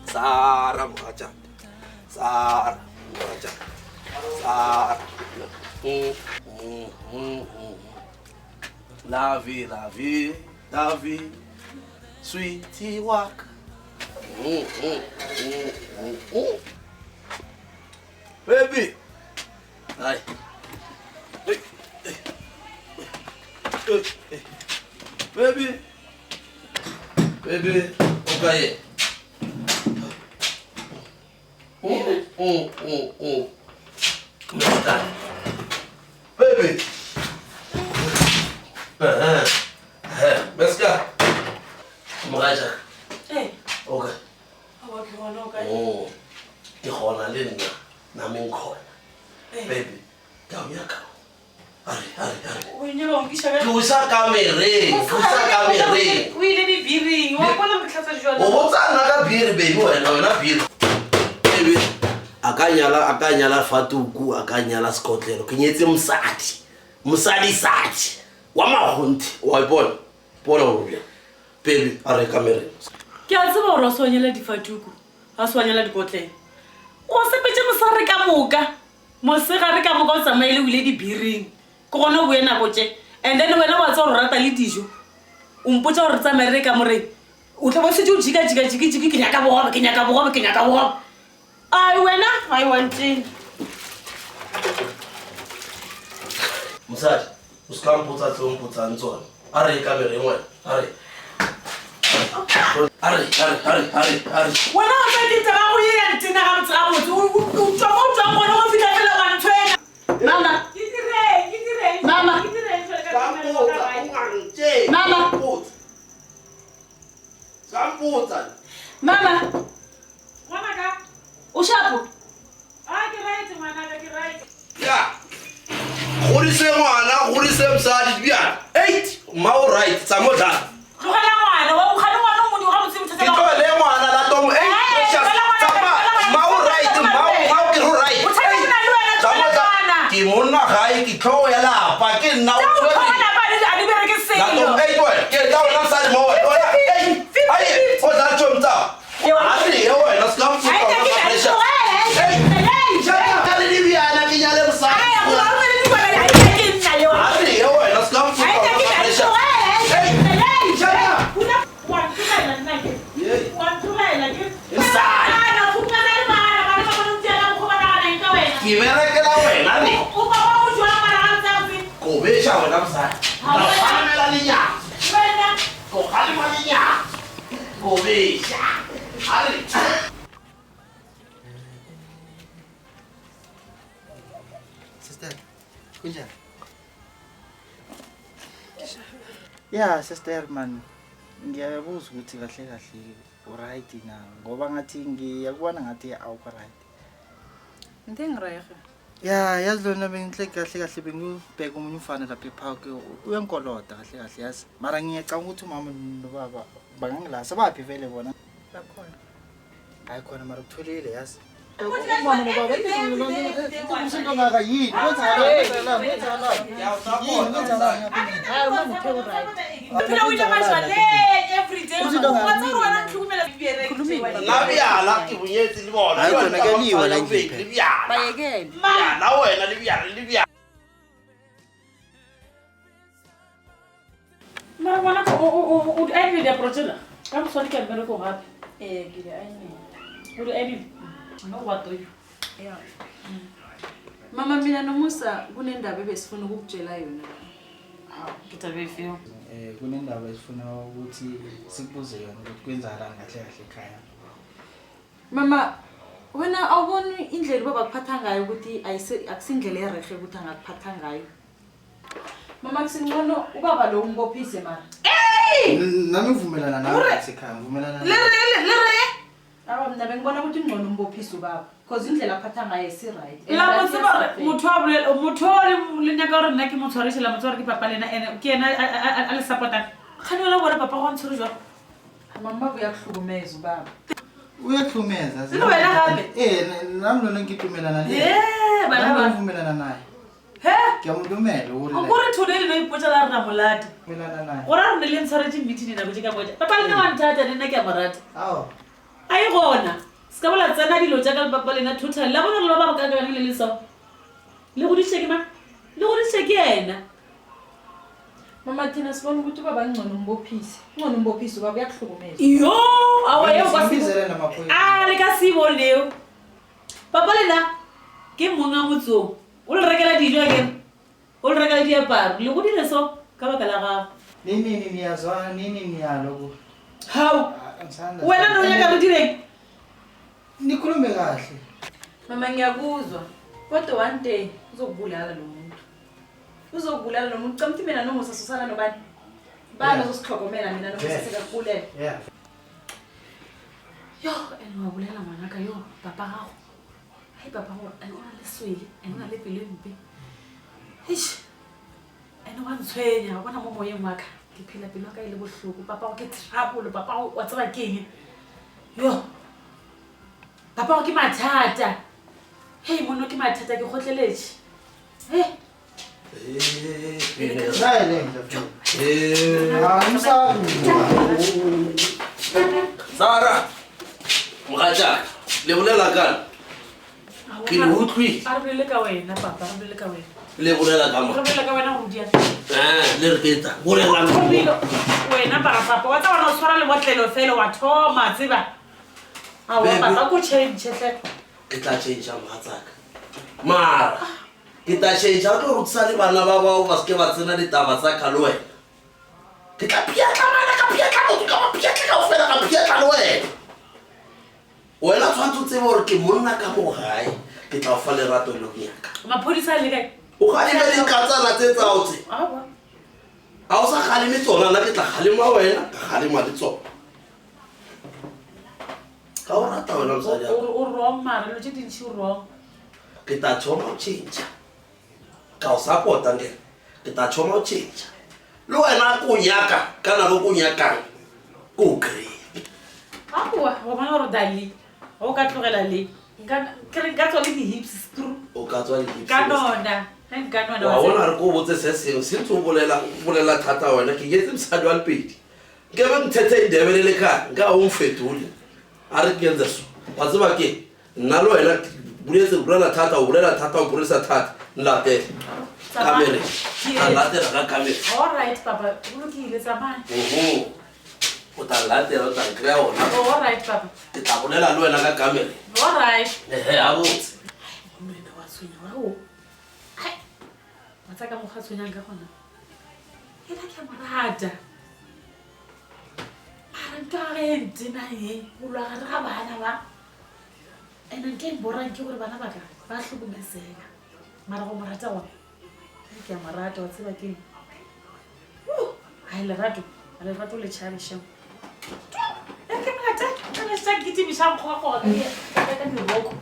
Sara Macha. Sara Macha. Sara. La vie, sweetie walk. Baby. Hi. Baby. Okay. Baby. Let's go. Maraja. Hey. Okay. How you want okay? Oh. Ihona lena nami ngikhona. Baby. Dawuyaka. Ari. Wena ngishaka. Kusa kamere. Wile ni biri. Wabona mkhlatsa jwala. Obotsana ka biri baby wena biri. Baby. Akanyala Fatuku, akanyala Scotland. Kenyetse Musadi sati. Wa mahonti. Wa bona. Bona urubya. Baby, are kamere. Ke a tseba hore swanyela di Fatuku. Ha swanyela di Scotland. O sepetse mosare ka moka. Mosegare ka moka o tsamaile wile di biring. Ko gona go ena botse. And then wena wa tsa rata le dijo. O mpotsa hore tsamere ka moreng. O tla bo se jo jika ke nyaka bogobe. I want it. Musadi, usikamphutsa tsomputsa ntsona. Are kamere ngwe. Are. Wena o tla ditaba go ye ya ntina ga motse ga motse. O tswa gona go fitla fela wa ntshwenya. Mama. Mama. Mama. Mama. Ushapo. Ke right. Yeah. Gorise ngwana, gorise msadi bia. 8. Ma o right, tsamotla. Tlogela ngwana, wa bogale ngwana mo di ga motse motse. Ke tole ngwana la tom 8 precious. Ma o right, ma ke ro right. Tsamotla. Ke monna gae ke tlo ya lapa ke nna o tswe. La tom 8 we. Ke tla ona sadi mo. Ai, o tla tshomtsa. Ari, wena skamfu. Sister, kunjani? Yeah, sister man. Ngiyabuza ukuthi kahle uright na ngoba ngathi ngiyakubona ngathi awukho right. Ngirege. Yeah, yazi lona bengihle kahle bengibheka umunye ufana lapha epark uyankolota kahle yazi. Mara ngiyacanga ukuthi umama nobaba bangangilasa baphi vele bona. Bakhona. Hayi khona mara ukutholile yazi. Umama nobaba umsinto ngaka yini? Kwenzala. Hayi umama uthe right. Phela wena manje every day. Wathi wena ngikhulumela ngibiyere. Labyala ke bunyetsi le bona. Hayi khona ke liwa la nje. Libyala. Bayekele. Na wena libyala. Mara wana o edit the project. Kam soni ke bere ko gape. Ke le aine. O edit. No what do you? Yeah. Mama mina nomusa kunendaba ebesifuna ukukutshela yona. Kitabe feel. Kunendaba esifuna ukuthi sikubuze yona ukuthi kwenzakalani kahle ekhaya. Mama wena awuboni indlela baba kuphatha ngayo ukuthi akusindlela erehe ukuthi angakuphatha ngayo. Mama kusinqono ubaba lo umbophise mara. Nami ngivumelana nawe ekhaya, ngivumelana. Le. Awa mina bengibona ukuthi ingqondo umbophise ubaba because indlela aphatha ngayo si right. La motsaba motho le nyaka re nna ke motshwarishe la motsware ke papa lena ene ke ena a le supporta. Khani wena bona papa go ntshware jwa. Mama kuyakuhlukumeza ubaba. Uyakuhlukumeza. Wena gape. Nami lona ngitumelana naye. Bana ngivumelana naye. he ke a mo dumela o a kore thone le no ipotsa la rena molata melana nae gore a rone le ntshwaretse meeting nako tse ka moja papa le na wa nthata le nna ke a morata ao a e gona se ka bola tsena dilo tsa ka le papa lena total la bona le ba ba kakakane le le so le go ditšhe ke ma le go ditšhe ke ena mama thina sibona ukuthi ubaba ngcono umbophisi ubaba uyakuhlukumeza yo awa eo ka Sibizele namaphoyisa. a le ka sibo leo papa lena ke monga motsong o le rekela dijo ke o le rekela diaparo le go dire so ka baka la gago nini niyazwana nini niyalo hao wena no nyaka re direng nikhulume kahle mama ngiyakuzwa kodwa one day uzokubulala lo muntu camthi mina nomusasosana nobani bani ozosihlogomela mina nomusasekakubulela yeah yo ene wa bolela ngwanaka yo papa gago hai papa gore ene o na le swele ene o na le pelo mpe eish ene wa ntshwenya wa bona mo moyeng wa ka ke phela pelo ya ka e le bohloko papa go ke trouble papa wa tseba ke eng yo papa go ke mathata hei mono ke mathata ke kgotleletse Sara mogatšaka le bolela kana ke le utlwile a re bolele ka wena papa re bolele ka wena le bolela ka mo re bolele ka wena go dia le re ketsa bolela wena papa wa tsa wana o tshwara le botlelo fela wa thoma tseba a wa papa go change hle ke tla change mogatsaka mara ke tla change a tlo rutisa le bana ba bao ba seke ba tsena ditaba tsa ka le wena ke tla piatla mana ka piatla motho ka piatla ka ofela ka piatla le wena tshwantse o tsebe gore ke monna ka mo gae ke tla o fa lerato le nyaka maphodisa le kae o galime dikatsana tse tsao tse awa ga o sa galeme tsona nna ke tla galema wena ka galema le tsona ka o rata wena mosadi o wrong mara lo tse dintšhi o wrong ke tla thoma o change ka o support-a ngena ke tla thoma o change le wena ko nyaka ka nako ko nyakang ko kry aowa wa bona gore dali o ka tlogela le nka tswa le di-hips screw o ka tswa ka nona nka nona wa bona re ko o botse se sengwe se ntse o bolela thata wena ke ketse mosadi wa lepedi nke be nthethe indebele le kane nka o mfetole a re kenze so wa tseba ke nna le wena buletse o bolela thata o bolesa thata nlatele kamere a latela ka kamere allright papa o lokile tsamaya o tla latela o tla kry-a ona allright papa ke tla bolela le wena ka kamere allright ehe a botse wena wa tshwenya wao wa tsa ka mokgwa tshwenyang ka gona ela ke a morata mara nto a gente nae o lwagare ga bana ba and nke borang ke gore bana baka ba tlhokomesega mara go morata gona ke a morata wa tseba keng ai lerato le tšhabešang ke mata ka lesakitimišang kgwakgoa ka diroko